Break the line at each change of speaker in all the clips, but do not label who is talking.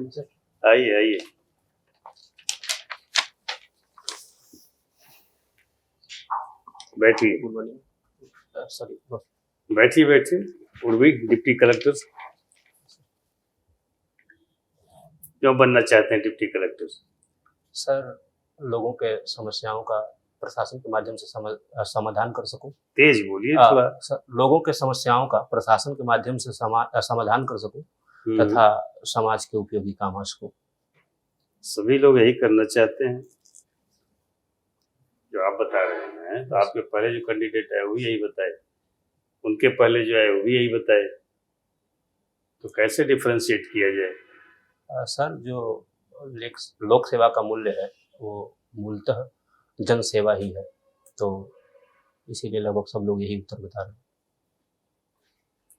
Morning sir.
आइए आइए। बैठिए।
Good morning. सॉरी,
बैठिए बैठिए। उर्वी, डिप्टी कलेक्टर क्यों बनना चाहते हैं डिप्टी कलेक्टर?
सर लोगों के समस्याओं का प्रशासन के माध्यम से समाधान कर सकूं।
तेज बोलिए थोड़ा।
सर लोगों के समस्याओं का प्रशासन के माध्यम से समाधान कर सकूं तथा समाज के उपयोगी काम आ सकूं।
सभी लोग यही करना चाहते हैं जो आप बता रहे हैं। तो आपके पहले जो कैंडिडेट है वो भी यही बताए, उनके पहले जो है वो भी यही बताए, तो कैसे डिफरेंशिएट किया जाए?
सर जो लोक सेवा का मूल्य है वो मूलतः जन सेवा ही है, तो इसीलिए लगभग सब लोग यही उत्तर बता रहे हैं।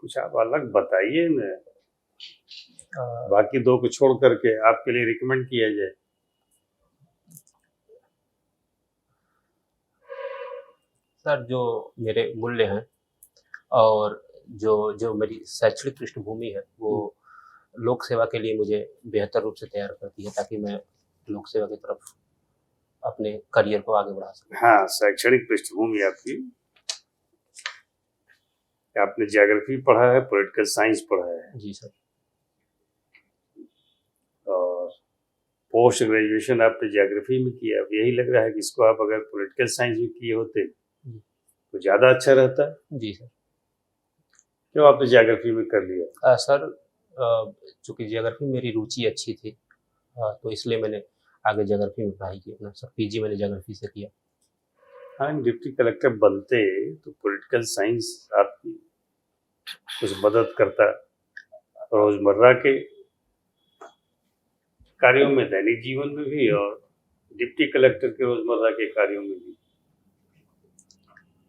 कुछ आप अलग बताइए ना, बाकी दो को छोड़ करके आपके लिए रिकमेंड किया जाए।
सर जो मेरे मूल्य हैं और जो जो मेरी शैक्षणिक पृष्ठभूमि है वो लोक सेवा के लिए मुझे बेहतर रूप से तैयार करती है, ताकि मैं लोक सेवा की तरफ अपने करियर को आगे बढ़ा सकूं।
हाँ, शैक्षणिक पृष्ठभूमि आपकी, आपने ज्योग्राफी पढ़ा है, पॉलिटिकल साइंस पढ़ा है।
जी सर।
और पोस्ट ग्रेजुएशन आपने ज्योग्राफी में किया। अब यही लग रहा है कि इसको आप अगर पॉलिटिकल साइंस में किए होते तो ज़्यादा अच्छा रहता।
जी सर।
क्यों आपने ज्योग्राफी में कर लिया?
सर चूँकि ज्योग्राफी में मेरी रुचि अच्छी थी, तो इसलिए मैंने आगे ज्योग्राफी में पढ़ाई की। अपना सर पीजी मैंने ज्योग्राफी से किया।
हाँ, डिप्टी कलेक्टर बनते तो पॉलिटिकल साइंस आपकी कुछ मदद करता रोजमर्रा के कार्यों में, दैनिक जीवन में भी, और डिप्टी कलेक्टर के रोजमर्रा के कार्यों में भी।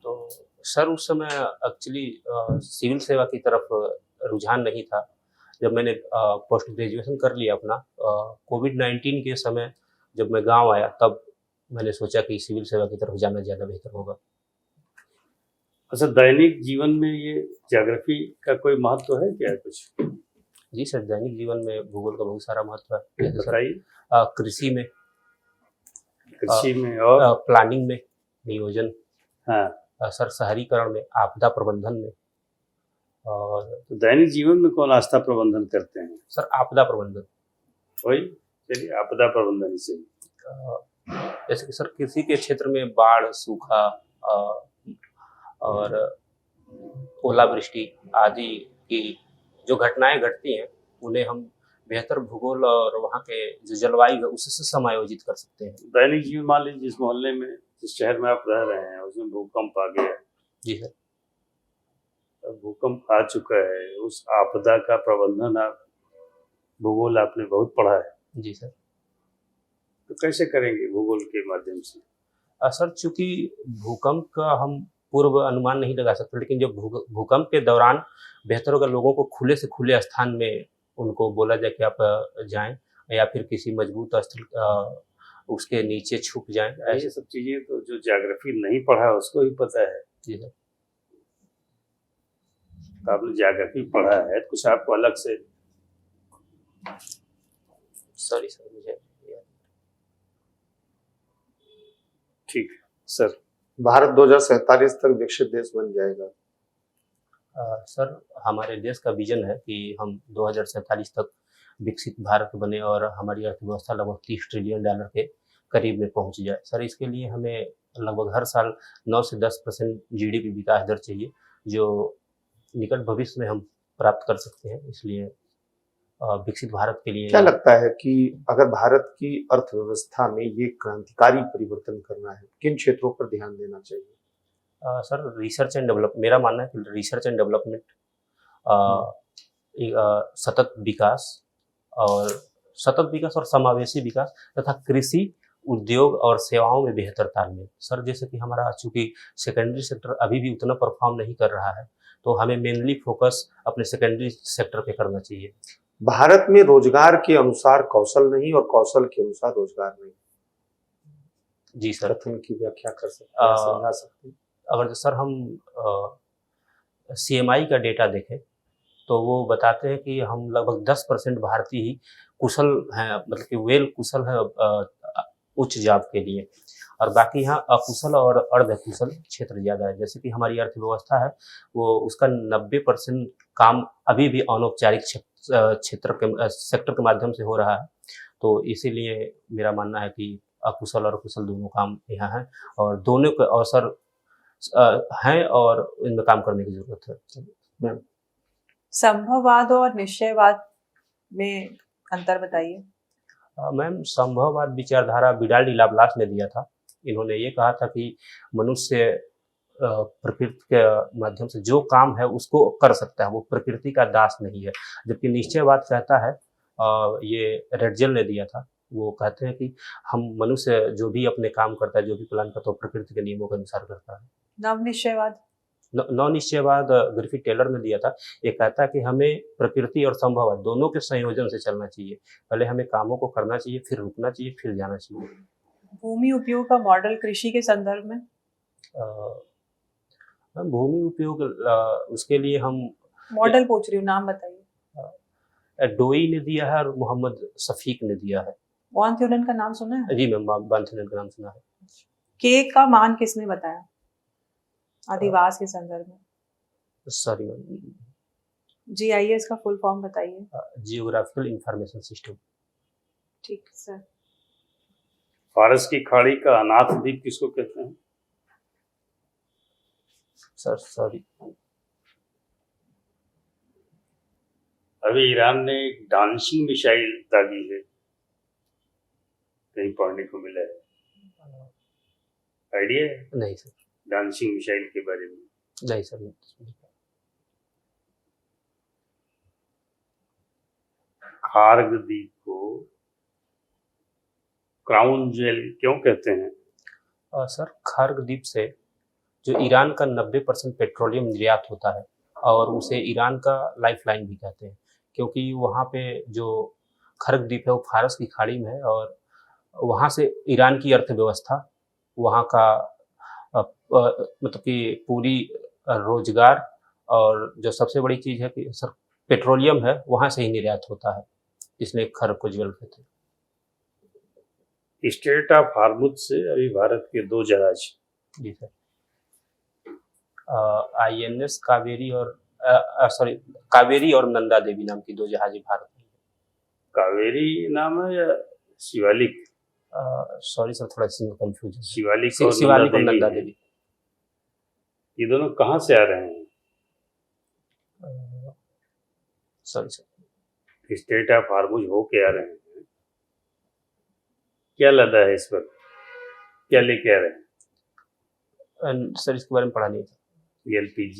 तो सर उस समय एक्चुअली सिविल सेवा की तरफ रुझान नहीं था। जब मैंने पोस्ट ग्रेजुएशन कर लिया अपना, कोविड-19 के समय जब मैं गांव आया, तब मैंने सोचा कि सिविल सेवा की तरफ जाना ज़्यादा बेहतर होगा।
अच्छा, दैनिक जीवन में ये ज्योग्राफी का कोई महत्व है क्या कुछ?
जी सर, दैनिक जीवन में भूगोल का बहुत सारा महत्व है।
बताइए।
कृषि में,
और
प्लानिंग में, नियोजन,
हाँ,
सर शहरीकरण में, आपदा प्रबंधन में। और
तो दैनिक जीवन में कौन आस्था प्रबंधन करते हैं?
सर आपदा प्रबंधन।
वही, चलिए आपदा प्रबंधन से।
जैसे कि सर कृषि के क्षेत्र में बाढ़, सूखा और ओलावृष्टि आदि की जो घटनाएं घटती हैं, उन्हें हम बेहतर भूगोल और वहाँ के जो जलवायु है उससे समायोजित कर सकते हैं।
दैनिक जीवन, मान लीजिए जिस मोहल्ले में, जिस शहर में आप रह रहे हैं उसमें भूकंप आ गया।
जी सर।
भूकंप आ चुका है, उस आपदा का प्रबंधन आप, भूगोल आपने बहुत पढ़ा है।
जी सर।
तो कैसे करेंगे भूगोल के माध्यम से?
सर चूंकि भूकंप का हम पूर्व अनुमान नहीं लगा सकते, लेकिन जब भूकंप के दौरान बेहतर होगा लोगों को खुले से खुले स्थान में उनको बोला जाए कि आप जाएं, या फिर किसी मजबूत स्थल उसके नीचे छुप जाएं।
ये सब चीजें तो जो ज्योग्राफी नहीं पढ़ा है उसको ही पता है।
जी सर।
तो आपने ज्योग्राफी पढ़ा है, कुछ आपको अलग से?
सॉरी सर, मुझे
ठीक सर।
भारत 2047 तक विकसित देश बन जाएगा।
सर हमारे देश का विजन है कि हम 2047 तक विकसित भारत बने और हमारी अर्थव्यवस्था लगभग $30 ट्रिलियन के करीब में पहुंच जाए। सर इसके लिए हमें लगभग हर साल 9 से 10% जीडीपी विकास दर चाहिए, जो निकट भविष्य में हम प्राप्त कर सकते हैं। इसलिए विकसित भारत के लिए
क्या लगता है कि अगर भारत की अर्थव्यवस्था में ये क्रांतिकारी परिवर्तन करना है, किन क्षेत्रों पर ध्यान देना चाहिए?
सर रिसर्च एंड डेवलप, मेरा मानना है कि रिसर्च एंड डेवलपमेंट, सतत विकास और समावेशी विकास तथा कृषि, उद्योग और सेवाओं में बेहतर तालमेल। सर जैसे कि हमारा चूंकि सेकेंडरी सेक्टर अभी भी उतना परफॉर्म नहीं कर रहा है, तो हमें मेनली फोकस अपने सेकेंडरी सेक्टर पे करना चाहिए।
भारत में रोजगार के अनुसार कौशल नहीं और कौशल के अनुसार रोजगार नहीं।
जी सर।
कथन की व्याख्या कर सकते हैं, समझा सकते हैं?
अगर सर हम CMI का डेटा देखें तो वो बताते हैं कि हम लगभग 10% भारतीय ही कुशल हैं, मतलब कि वेल कुशल है उच्च जॉब के लिए, और बाकी यहाँ अकुशल और अर्धकुशल क्षेत्र ज़्यादा है। जैसे कि हमारी अर्थव्यवस्था है, वो उसका 90% काम अभी भी अनौपचारिक क्षेत्र के सेक्टर के माध्यम से हो रहा है। तो इसीलिए मेरा मानना है कि अकुशल और कुशल दोनों काम यहाँ हैं, और दोनों के अवसर हैं, और इनमें काम करने की ज़रूरत है। मैम,
संभववाद और निश्चयवाद में अंतर बताइए।
मैम, संभववाद विचारधारा विडाल डी लाप्लास ने दिया था। इन्होंने ये कहा था कि मनुष्य प्रकृति के माध्यम से जो काम है उसको कर सकता है, वो प्रकृति का दास नहीं है। जबकि निश्चयवाद कहता है, ये रेडजल ने दिया था, वो कहते हैं कि हम मनुष्य जो भी अपने काम करता है, जो भी प्लान करता है, वो प्रकृति के नियमों के अनुसार करता है।
नव निश्चयवाद
नव निश्चयवाद ग्रिफिथ टेलर ने दिया था। ये कहता है कि हमें प्रकृति और संभववाद दोनों के संयोजन से चलना चाहिए। पहले हमें कामों को करना चाहिए, फिर रुकना चाहिए, फिर जाना चाहिए।
भूमि उपयोग का मॉडल कृषि के संदर्भ में।
भूमि उपयोग उसके लिए हम
मॉडल पूछ रही हूँ, नाम बताइए।
डोई ने दिया है और मोहम्मद शफीक ने दिया है।
वॉन थ्योरन का नाम सुना है?
जी मैम, वान थ्योरन का नाम सुना है।
के का मान किसने बताया अधिवास के संदर्भ में?
सॉरी मैम,
जीआईएस का फुल फॉर्म बताइए।
Geographical information system.
ठीक सर।
फारस की खाड़ी का अनाथ द्वीप किसको कहते हैं?
सर सॉरी,
अभी ईरान ने एक डांसिंग मिसाइल दागी है, कहीं पढ़ने को मिला है, आइडिया है
नहीं सर,
डांसिंग मिसाइल के बारे में?
नहीं सर, नहीं।
खार्ग द्वीप को क्राउन ज्वेल क्यों कहते हैं?
सर, खार्ग द्वीप से जो ईरान का 90% पेट्रोलियम निर्यात होता है, और उसे ईरान का लाइफलाइन भी कहते हैं, क्योंकि वहाँ पे जो खर्ग द्वीप है वो फारस की खाड़ी में है, और वहाँ से ईरान की अर्थव्यवस्था, वहाँ का मतलब कि पूरी रोजगार, और जो सबसे बड़ी चीज़ है कि सर पेट्रोलियम है, वहाँ से ही निर्यात होता है, इसलिए खर्ग को ज्वेल कहते हैं।
स्टेट ऑफ हार्मुज से अभी भारत के 2 जहाज।
जी सर, INS कावेरी और सॉरी कावेरी और नंदा देवी नाम की 2 जहाज भारत में।
कावेरी नाम है या शिवालिक?
सॉरी सर, थोड़ा इसमें कंफ्यूजन।
शिवालिक और नंदा देवी। ये दोनों कहाँ से आ रहे हैं?
Sorry sir,
state of Hormuz हो के आ रहे हैं। क्या लदा है इस वक्त, क्या लेके आ रहे हैं?
सर इसके बारे में पढ़ा नहीं था।
LPG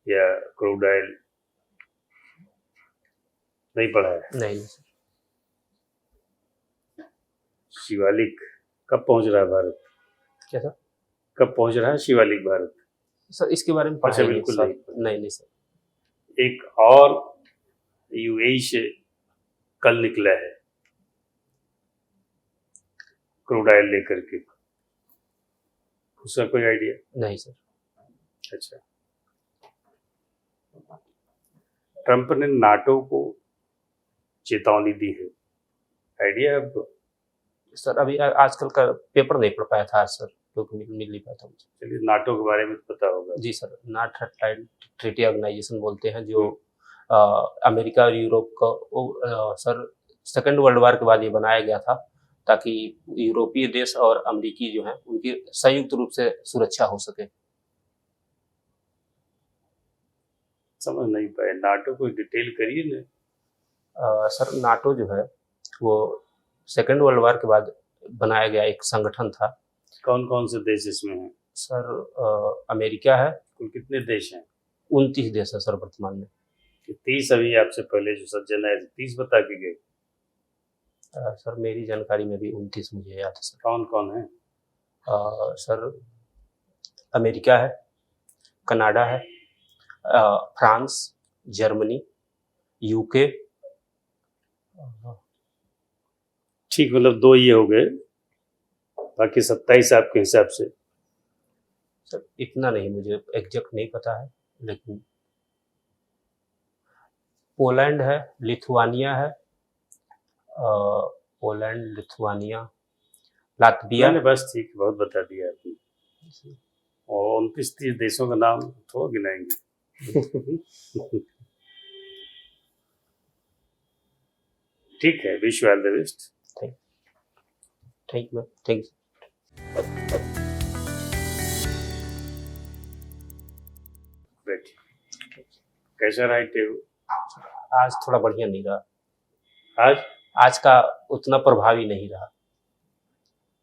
या क्रूड ऑयल नहीं पढ़ा है?
नहीं सर।
शिवालिक कब पहुंच रहा है भारत?
क्या सर?
कब पहुंच रहा है शिवालिक भारत?
सर इसके बारे में पढ़ा
बिल्कुल
नहीं सर।
एक और UAE से कल निकला है क्रूड ऑयल लेकर के, उसका कोई आइडिया?
नहीं सर।
अच्छा, ट्रंप ने नाटो को चेतावनी दी है, आइडिया है आपको?
सर अभी आजकल का पेपर नहीं पढ़ पाया था आज सर, क्योंकि मिल नहीं पाया था मुझे।
चलिए, नाटो के बारे में तो पता होगा।
जी sir, North Atlantic Treaty Organization बोलते हैं, जो अमेरिका और यूरोप का सर सेकेंड वर्ल्ड वॉर के बाद ये बनाया गया था, ताकि यूरोपीय देश और अमेरिकी जो हैं उनकी संयुक्त रूप से सुरक्षा हो सके।
समझ नहीं पाए, नाटो को डिटेल करिए ना।
सर नाटो जो है वो सेकेंड वर्ल्ड वॉर के बाद बनाया गया एक संगठन था।
कौन कौन से देश इसमें हैं?
सर अमेरिका है।
कुल कितने देश हैं?
29 देश है सर वर्तमान में।
30 अभी आपसे पहले जो सज्जन आए थे 30 बता के गए।
सर मेरी जानकारी में भी 29 मुझे याद है सर।
कौन कौन है?
सर अमेरिका है, कनाडा है, फ्रांस, जर्मनी, UK।
ठीक, मतलब 2 ये हो गए, बाकी 27 आपके हिसाब से?
सर इतना नहीं, मुझे एग्जैक्ट नहीं पता है, लेकिन पोलैंड है, लिथुआनिया है, पोलैंड, लिथुआनिया, लातविया।
मैंने बस ठीक, बहुत बता दिया आपने। और 29-30 देशों का नाम थोड़ा गिनाएंगे। ठीक है, wish you all the best.
Thank you, thank you.
कैसा रहा इंटरव्यू?
आज थोड़ा बढ़िया नहीं रहा।
आज
आज का उतना प्रभावी नहीं रहा।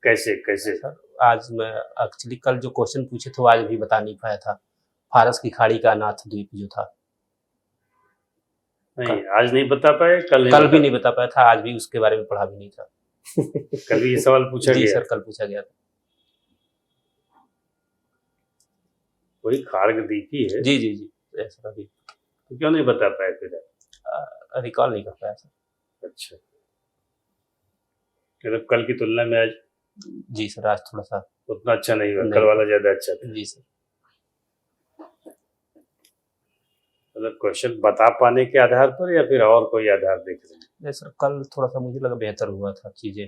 कैसे कैसे?
सर आज मैं एक्चुअली कल जो क्वेश्चन पूछे थे वो आज भी बता नहीं पाया था। फारस की खाड़ी का अनाथ द्वीप जो था,
नहीं आज नहीं बता पाए,
कल भी नहीं बता पाया था, आज भी उसके बारे में पढ़ा भी नहीं था।
कल भी ये सवाल पूछा
जी
गया?
सर, कल पूछा गया था।
वही खार्ग द्वीप ही है।
जी जी जी सर, अभी
तो क्यों नहीं बता पाए फिर?
रिकॉल नहीं कर पाया सर।
अच्छा, मतलब कल की तुलना में आज?
जी सर, आज थोड़ा सा
उतना अच्छा नहीं हुआ,
नहीं।
कल वाला ज्यादा अच्छा था।
जी सर।
मतलब क्वेश्चन बता पाने के आधार पर या फिर और कोई आधार देख रहे हैं?
नहीं सर, कल थोड़ा सा मुझे लगा बेहतर हुआ था चीजें।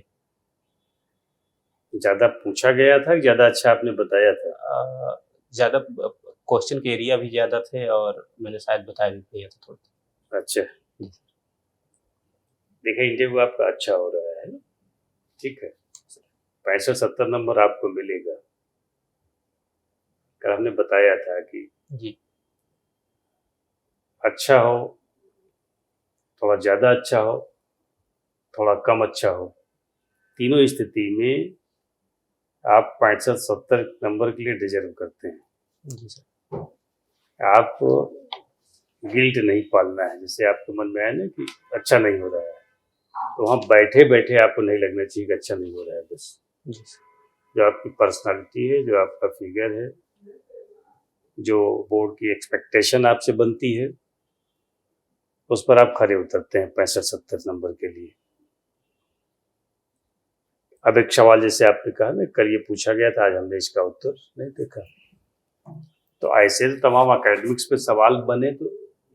ज्यादा पूछा गया था, ज्यादा अच्छा आपने बताया था?
ज्यादा क्वेश्चन के एरिया भी ज्यादा थे और मैंने शायद बताया भी नहीं था थोड़ा।
अच्छा, देखिए इंटरव्यू आपका अच्छा हो रहा है, ठीक है। 65-70 नंबर आपको मिलेगा। कल हमने बताया था कि
जी
अच्छा हो, थोड़ा ज्यादा अच्छा हो, थोड़ा कम अच्छा हो, तीनों स्थिति में आप 65-70 नंबर के लिए डिजर्व करते हैं।
जी सर।
आप गिल्ट नहीं पालना है, जैसे आपके मन में आया ना कि अच्छा नहीं हो रहा है, तो वहाँ बैठे बैठे आपको नहीं लगना चाहिए कि अच्छा नहीं हो रहा है। बस
जी सर।
जो आपकी पर्सनालिटी है, जो आपका फिगर है, जो बोर्ड की एक्सपेक्टेशन आपसे बनती है, उस पर आप खरे उतरते हैं 65-70 नंबर के लिए। अब एक सवाल जैसे आपने कहा ना, कल ये पूछा गया था, आज हमने इसका उत्तर नहीं देखा, तो ऐसे तो तमाम एकेडमिक्स पे सवाल बने तो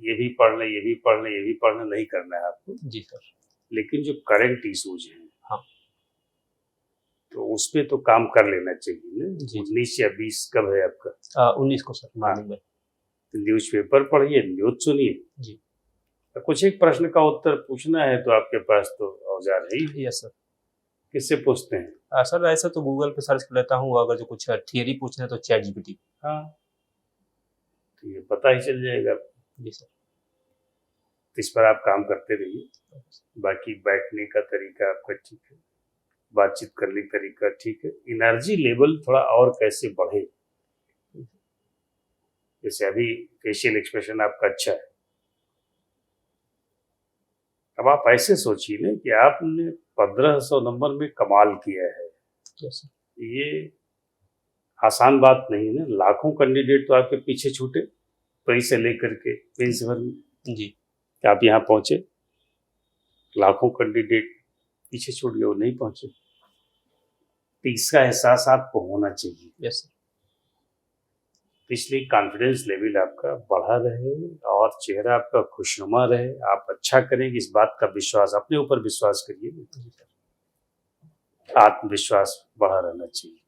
ये भी पढ़ लें, ये भी पढ़ लें, ये भी पढ़ लें, नहीं करना है आपको।
जी सर।
लेकिन जो करंट इशूज हैं,
हाँ,
तो उस पे तो काम कर लेना चाहिए ना।
जी।
19 या 20 कब है आपका?
19 को सर, मॉर्निंग में।
तो न्यूज़पेपर पढ़िए, न्यूज सुनिए।
जी।
तो कुछ एक प्रश्न का उत्तर पूछना है तो आपके पास तो औजार है ही।
Yes sir.
किससे पूछते हैं?
सर ऐसा तो गूगल पे सर्च कर लेता हूँ, अगर जो कुछ थियरी पूछना है तो चैट जीपीटी।
हाँ, तो ये पता ही चल जाएगा।
जी सर।
इस पर आप काम करते रहिए। बाकी बैठने का तरीका आपका ठीक है, बातचीत करने का तरीका ठीक है, एनर्जी लेवल थोड़ा और कैसे बढ़े, जैसे अभी फेशियल एक्सप्रेशन आपका अच्छा है। अब आप ऐसे सोचिए ना कि आपने 1500 नंबर में कमाल किया है।
Yes sir.
ये आसान बात नहीं है ना। लाखों कैंडिडेट तो आपके पीछे छूटे, प्री से लेकर के मेंस भर में
जी।
आप यहाँ पहुंचे। लाखों कैंडिडेट पीछे छूट गए, वो नहीं पहुंचे। तो इसका एहसास आपको होना चाहिए।
Yes sir.
इसलिए कॉन्फिडेंस लेवल आपका बढ़ा रहे और चेहरा आपका खुशनुमा रहे, आप अच्छा करेंगे, इस बात का विश्वास, अपने ऊपर विश्वास करिए, आत्मविश्वास बढ़ा रहना चाहिए।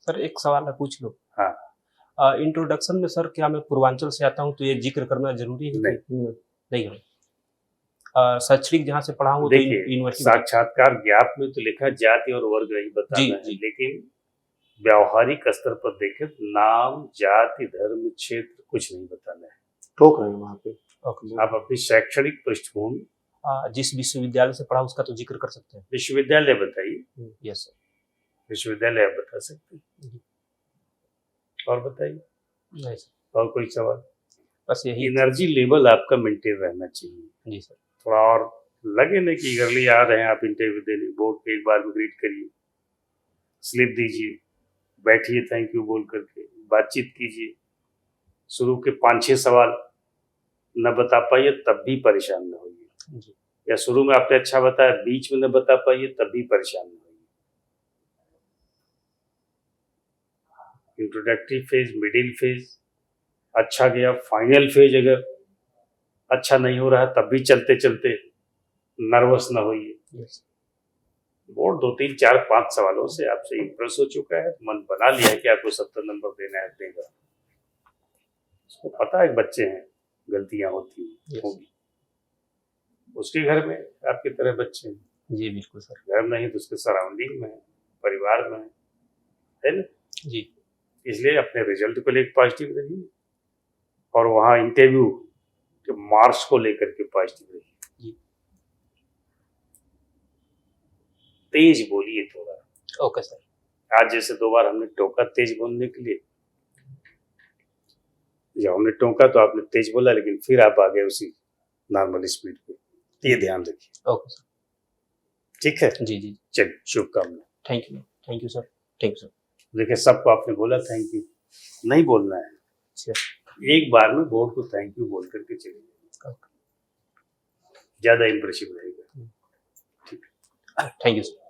सर एक सवाल मैं पूछ लूँ?
हाँ।
इंट्रोडक्शन में सर, क्या मैं पूर्वांचल से आता हूँ तो ये जिक्र करना जरूरी है? नहीं है। शैक्षणिक जहाँ से पढ़ा हूँ तो
देखिए,
यूनिवर्सिटी।
साक्षात्कार ज्ञाप में तो लिखा जाति और वर्ग नहीं बताना है, लेकिन व्यावहारिक स्तर पर देखें नाम, जाति, धर्म, क्षेत्र कुछ नहीं बताना है।
टोक रहे हैं वहाँ पे।
आप अपनी शैक्षणिक पृष्ठभूमि,
जिस विश्वविद्यालय से पढ़ा उसका तो जिक्र कर सकते हैं।
विश्वविद्यालय बताइए।
Yes sir.
विश्वविद्यालय आप बता सकते हैं। और बताइए।
नहीं सर,
और कोई सवाल?
बस यही।
एनर्जी लेवल आपका मेंटेन रहना चाहिए।
जी सर।
थोड़ा और लगे ना कि ईगरली आ रहे हैं आप इंटरव्यू देने, बोर्ड पे एक बार में ग्रीट करिए, स्लिप दीजिए, बैठिए थैंक यू बोल करके, बातचीत कीजिए। शुरू के 5-6 सवाल न बता पाइए तब भी परेशान न होइए, या शुरू में आपने अच्छा बताया बीच में न बता पाइए तब भी परेशान न होइए। इंट्रोडक्टरी फेज, मिडिल फेज अच्छा गया, फाइनल फेज अगर अच्छा नहीं हो रहा तब भी चलते चलते नर्वस ना होइए।
यस।
बोर्ड 2, 3, 4, 5 सवालों से आपसे इम्प्रेस हो चुका है, मन बना लिया है कि आपको 70 नंबर देना है, देगा। उसको पता है कि बच्चे हैं, गलतियां होती
Yes.
होगी। उसके घर में आपकी तरह बच्चे हैं,
जी बिल्कुल सर।
घर में नहीं तो उसके सराउंडिंग में है, परिवार में है ना।
जी।
इसलिए अपने रिजल्ट को लेकर पॉजिटिव रहिए और वहाँ इंटरव्यू के मार्क्स को लेकर के पॉजिटिव रहिए।
जी।
तेज बोलिए थोड़ा।
Okay sir.
आज जैसे 2 बार हमने टोका तेज बोलने के लिए, जब हमने टोका तो आपने तेज बोला, लेकिन फिर आप आ गए उसी नॉर्मल स्पीड पे। ये ध्यान रखिए।
Okay sir.
ठीक है,
जी जी।
चलिए शुभकामनाएं।
Thank you sir. Thank you sir.
देखिए सबको आपने बोला थैंक यू, नहीं बोलना है,
सर।
एक बार में बोर्ड को थैंक यू बोल करके चलिए, ज्यादा इंप्रेसिव रहेगा।
Thank you sir.